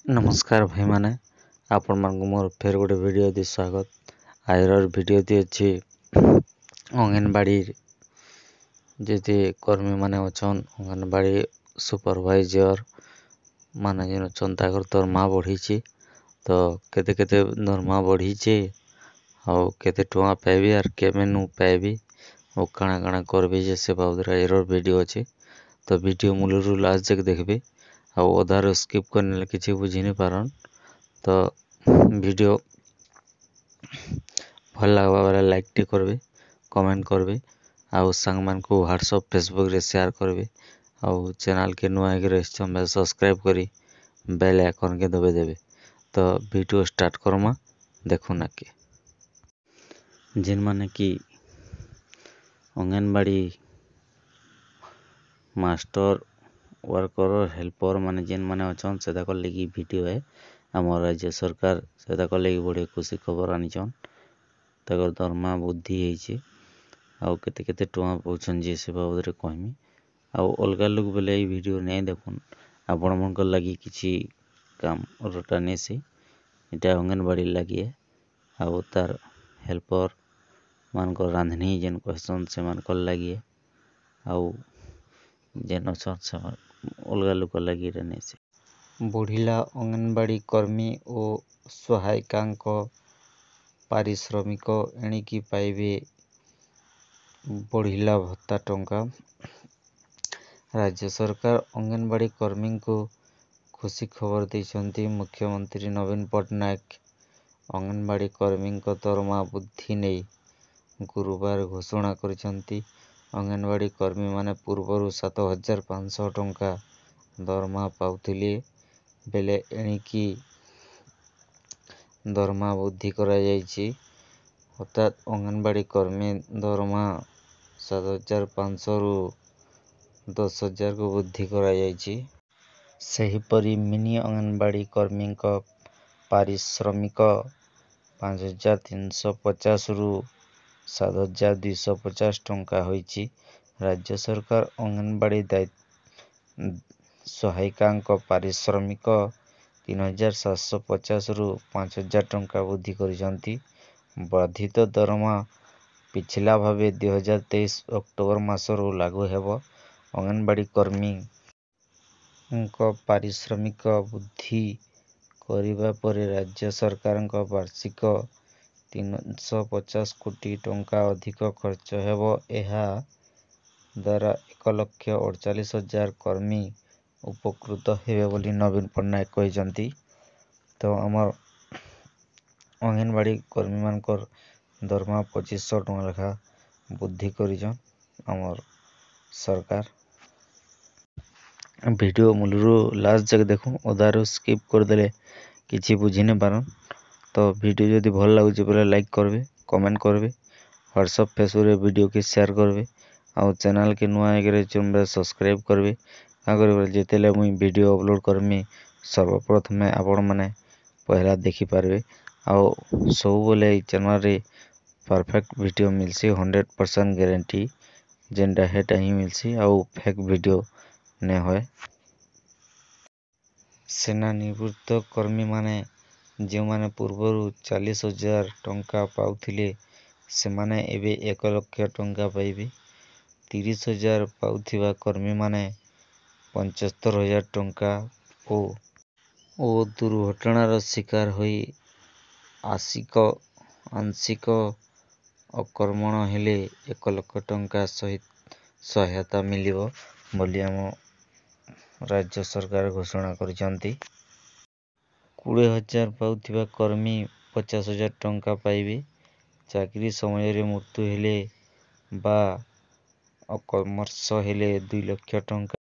नमस्कार भाई माने आपण मानक मोर फेर गोटे वीडियो दी स्वागत। आयर वीडियो दी अच्छी अंगनबाड़ी जेते कर्मी माने अछन अंगनबाड़ी सुपरवाइजर माने जेन अछन ताकर दरमा बढ़ीची तो केते केते दरमा बढ़ीची और केते टुआ पाइबी आर केमेनु पाइबी और काଣା काଣା करबी जे से बाबदरे आयर वीडियो अछि तो वीडियो मूलरू लास्ट तक देखबे ଆଉ ଅଧାରୁ ସ୍କିପ୍ କରିନେଲେ କିଛି ବୁଝି ନି ପାରନ୍ ତ ଭିଡ଼ିଓ ଭଲ ଲାଗବା ବେଲେ ଲାଇକ୍ ଟି କରିବେ କମେଣ୍ଟ କରିବେ ଆଉ ସାଙ୍ଗମାନଙ୍କୁ ହ୍ୱାଟ୍ସଆପ୍ ଫେସବୁକ୍ରେ ସେୟାର କରିବେ ଆଉ ଚ୍ୟାନେଲ୍କେ ନୂଆ ହେଇକି ରହିଛନ୍ ବେଲେ ସବସ୍କ୍ରାଇବ୍ କରି ବେଲ୍ ଆଇକନ୍କେ ଦବେଇ ଦେବେ। ତ ଭିଡ଼ିଓ ଷ୍ଟାର୍ଟ କର୍ମା ଦେଖୁନ୍ ଆଗ୍କେ। ଯେନ୍ ମାନେ କି ଅଙ୍ଗନବାଡ଼ି मास्टर वर्कर हेल्पर माने जेन माने अछन सेदा कर लगी वीडियो है हमर राज्य सरकार सेदा कर लगी बड़े खुशी खबर आनिछन तकर दरमा बुद्धि ହେଇଛି ଆଉ केते केते टुआ पउछन जे से बाबदरे कहमी ଆଉ ଅଲଗା लोग बेले ई वीडियो नै देखुन आपण मनकर लगी किछि काम रटा नेसे इटा अंगनबाड़ी लगी है ଆଉ तार हेल्पर मानकर रांधनी जेन कहसन से मानकर लगी है ଆଉ जेन अछन से अलगा लोक लगी रहनेसे बढ़िला अंगनबाड़ी कर्मी ओ सहायिकांक पारिश्रमिक एणिकी पाइबे बढ़िला भत्ता टंका। राज्य सरकार अंगनबाड़ी कर्मी को खुशी खबर देछंती मुख्यमंत्री नवीन पटनायक अंगनबाड़ी कर्मी दरमा वृद्धि नहीं गुरुवार घोषणा करिसंती। अंगनबाड़ी कर्मी माने पूर्वरु 7500 टंका दरमा पाउथिले बेले एणिकी दरमा वृद्धि करा जायछि अर्थात अंगनबाड़ी कर्मी दरमा 7500 रु 10000 को वृद्धि करा जायछि। सेहिपरि मिनी अंगनबाड़ी कर्मी पारिश्रमिक 5350 रु 7250 टंका होइछि। राज्य सरकार अंगनबाड़ी सहायिकांक पारिश्रमिक 3750 रु 5000 टंका वृद्धि करिसंती। वर्धित दरमा पिछला भावे 2023 अक्टोबर मासरू लागू हेबो। अंगनबाड़ी कर्मी पारिश्रमिक वृद्धि करिबा परे राज्य सरकारक वार्षिक 350 कोटी टंका अधिक खर्च हेबो। एहा द्वारा 1,48,000 कर्मी उपकृत हेबे बोली नवीन पटनायक कहिसंती। तो हमर अंगनबाड़ी कर्मी मानकर दरमा 2500 टंका लेखा वृद्धि करिछन हमर सरकार। वीडियो मूलरू लास्ट तक देखो अधारू स्किप कर देले किछि बुझी नै पारन तो वीडियो जदि भल लागुछि बोले लाइक करबे कमेंट करबे व्हाट्सएप फेसबुक रे वीडियो के शेयर करबे और चैनल के नुआ आगे चुनबे सब्सक्राइब करबे का करबे जेतेले मुई वीडियो अपलोड करमी सर्वप्रथम आपण माने पहला देखि पारबे और सब बोले चैनल रे परफेक्ट वीडियो मिलसी 100% गारंटी जेनटा हेटा ही मिलसी और फेक वीडियो ने होय। सेना निवृत्त कर्मी माने जो माने पूर्वरु 40,000 टंका पाउथिले से माने एबे 1 लाख टंका पाइबे। 30,000 पाउथिबा कर्मी माने 75,000 टंका ओ दुर्घटनार शिकार होई आंशिक अकर्मण हेले 1 लाख टंका सहित सहायता मिलिबो बोली हम राज्य सरकार घोषणा करिसंती। 20,000 पाउथिबा कर्मी 50,000 टंका पाइबे। चाकरी समय रे मृत्यु हेले बा अकर्मश हेले 2 लाख टंका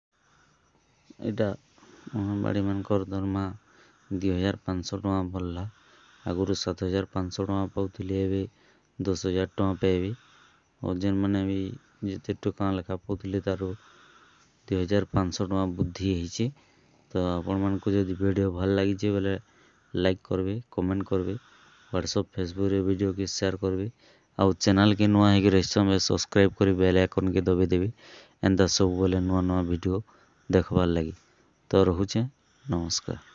एटा अंगनबाड़ी मानकर दरमा 2500 टंका भरला आगुरु 7500 टंका पाउथिले एबे 10,000 टंका पाइबे और जेन माने भी जेते टका लेखा पाउथिले तारो 2500 टंका वृद्धि ହେଇଛି। तो आपण मन को जदि वीडियो भल लागि जे बोले लाइक करबे कमेंट करबे व्हाट्सएप फेसबुक रे वीडियो के शेयर करबे और चैनल के नुआ हेके रहछन सब्सक्राइब करी बेल आइकन के दबे देबे एंदा सब बोले नुआ नुआ वीडियो देखबार लागि। तो रहुचे नमस्कार।